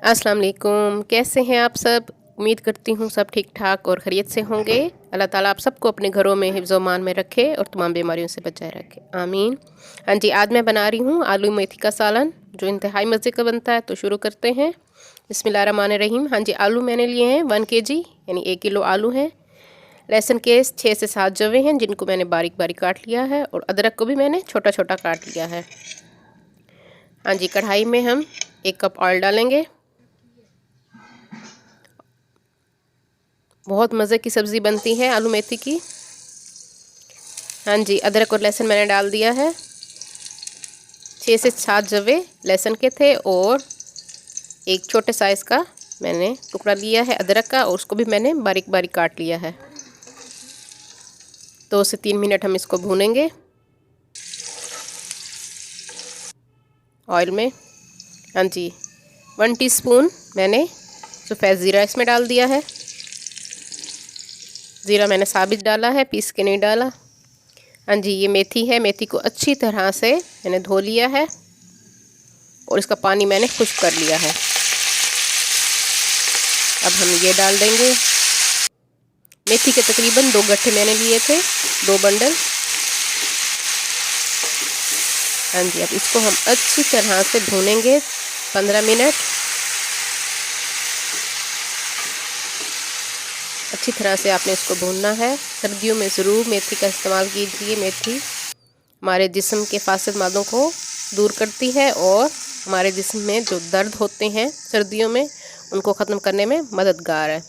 अस्सलाम वालेकुम। कैसे हैं आप सब? उम्मीद करती हूँ सब ठीक ठाक और खैरियत से होंगे। अल्लाह ताला आप सबको अपने घरों में हिफ्ज़ मान में रखे और तमाम बीमारियों से बचाए रखे, आमीन। हाँ जी, आज मैं बना रही हूँ आलू मेथी का सालन, जो इंतहाई मज़े का बनता है। तो शुरू करते हैं। बिस्मिल्लाहिर्रहमानिर्रहीम। हाँ जी, आलू मैंने लिए हैं 1 kg, यानी 1 किलो आलू हैं। लहसुन के 6 से 7 जवे हैं, जिनको मैंने बारीक बारीक काट लिया है, और अदरक को भी मैंने छोटा छोटा काट लिया है। हाँ जी, कढ़ाई में हम 1 कप ऑयल डालेंगे। बहुत मज़े की सब्ज़ी बनती है आलू मेथी की। हाँ जी, अदरक और लहसुन मैंने डाल दिया है। 6 से 7 जवे लहसुन के थे, और एक छोटे साइज़ का मैंने टुकड़ा लिया है अदरक का, और उसको भी मैंने बारीक बारीक काट लिया है। 2 से 3 मिनट हम इसको भूनेंगे ऑयल में। हाँ जी, 1 टीस्पून मैंने सफ़ेद ज़ीरा इसमें डाल दिया है। ज़ीरा मैंने साबित डाला है, पीस के नहीं डाला। हाँ जी, ये मेथी है। मेथी को अच्छी तरह से मैंने धो लिया है, और इसका पानी मैंने खुश्क कर लिया है। अब हम ये डाल देंगे। मेथी के तकरीबन 2 गट्ठे मैंने लिए थे, 2 बंडल। हाँ जी, अब इसको हम अच्छी तरह से भूनेंगे 15 मिनट। अच्छी तरह से आपने इसको भूनना है। सर्दियों में ज़रूर मेथी का इस्तेमाल कीजिए। मेथी हमारे जिस्म के फासिद मादों को दूर करती है, और हमारे जिस्म में जो दर्द होते हैं सर्दियों में, उनको ख़त्म करने में मददगार है।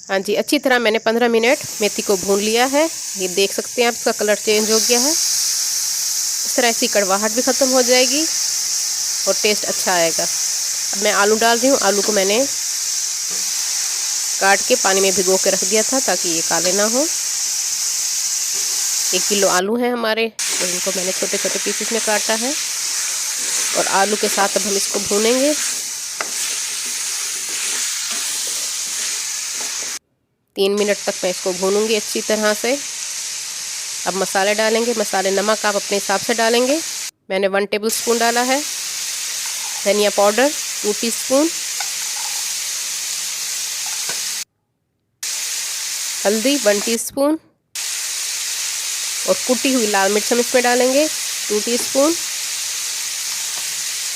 हाँ जी, अच्छी तरह मैंने 15 मिनट मेथी को भून लिया है। ये देख सकते हैं आप, इसका कलर चेंज हो गया है। इस तरह से कड़वाहट भी ख़त्म हो जाएगी और टेस्ट अच्छा आएगा। अब मैं आलू डाल रही हूँ। आलू को मैंने काट के पानी में भिगो के रख दिया था, ताकि ये काले ना हो। 1 किलो आलू हैं हमारे, और इनको मैंने छोटे छोटे पीसेस में काटा है, और आलू के साथ अब हम इसको भूनेंगे। 3 मिनट तक मैं इसको भूनूंगी अच्छी तरह से। अब मसाले डालेंगे। मसाले नमक आप अपने हिसाब से डालेंगे। मैंने 1 टेबलस्पून डाला है। धनिया पाउडर 2 टीस्पून। हल्दी 1 टीस्पून, और कुटी हुई लाल मिर्च हम इसमें डालेंगे 2 टीस्पून।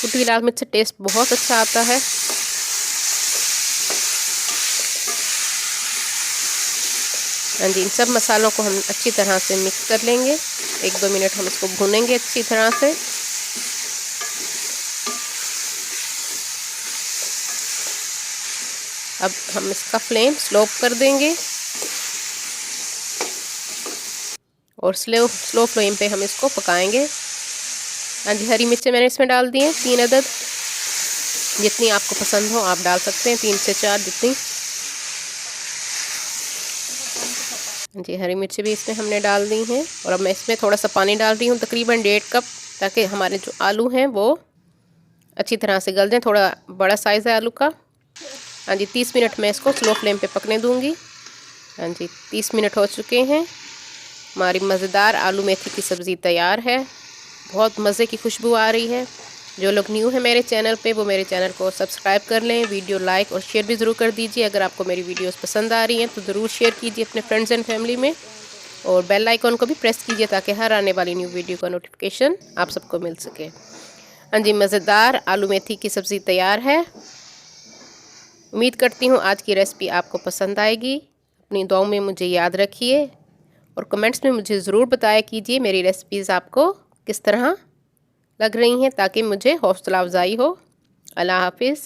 कुटी हुई लाल मिर्च से टेस्ट बहुत अच्छा आता है। हाँ जी, इन सब मसालों को हम अच्छी तरह से मिक्स कर लेंगे। 1-2 मिनट हम इसको भूनेंगे अच्छी तरह से। अब हम इसका फ्लेम स्लो कर देंगे, और स्लो फ्लेम पे हम इसको पकाएंगे। हाँ जी, हरी मिर्चें मैंने इसमें डाल दी हैं 3 अदद। जितनी आपको पसंद हो आप डाल सकते हैं, 3 से 4 जितनी। जी, हरी मिर्ची भी इसमें हमने डाल दी हैं, और अब मैं इसमें थोड़ा सा पानी डाल रही हूँ, तकरीबन 1.5 कप, ताकि हमारे जो आलू हैं वो अच्छी तरह से गल जाएं। थोड़ा बड़ा साइज़ है आलू का। हाँ जी, 30 मिनट मैं इसको स्लो फ्लेम पे पकने दूँगी। हाँ जी, 30 मिनट हो चुके हैं। हमारी मज़ेदार आलू मेथी की सब्ज़ी तैयार है। बहुत मज़े की खुशबू आ रही है। जो लोग न्यू हैं मेरे चैनल पे, वो मेरे चैनल को सब्सक्राइब कर लें। वीडियो लाइक और शेयर भी ज़रूर कर दीजिए। अगर आपको मेरी वीडियोस पसंद आ रही हैं तो ज़रूर शेयर कीजिए अपने फ्रेंड्स एंड फैमिली में, और बेल आइकॉन को भी प्रेस कीजिए, ताकि हर आने वाली न्यू वीडियो का नोटिफिकेशन आप सबको मिल सके। हाँ जी, मज़ेदार आलू मेथी की सब्ज़ी तैयार है। उम्मीद करती हूँ आज की रेसिपी आपको पसंद आएगी। अपनी दुआओं में मुझे याद रखिए, और कमेंट्स में मुझे ज़रूर बताया कीजिए मेरी रेसिपीज़ आपको किस तरह लग रही हैं, ताकि मुझे हौसला अफजाई हो। अल्लाह हाफिज़।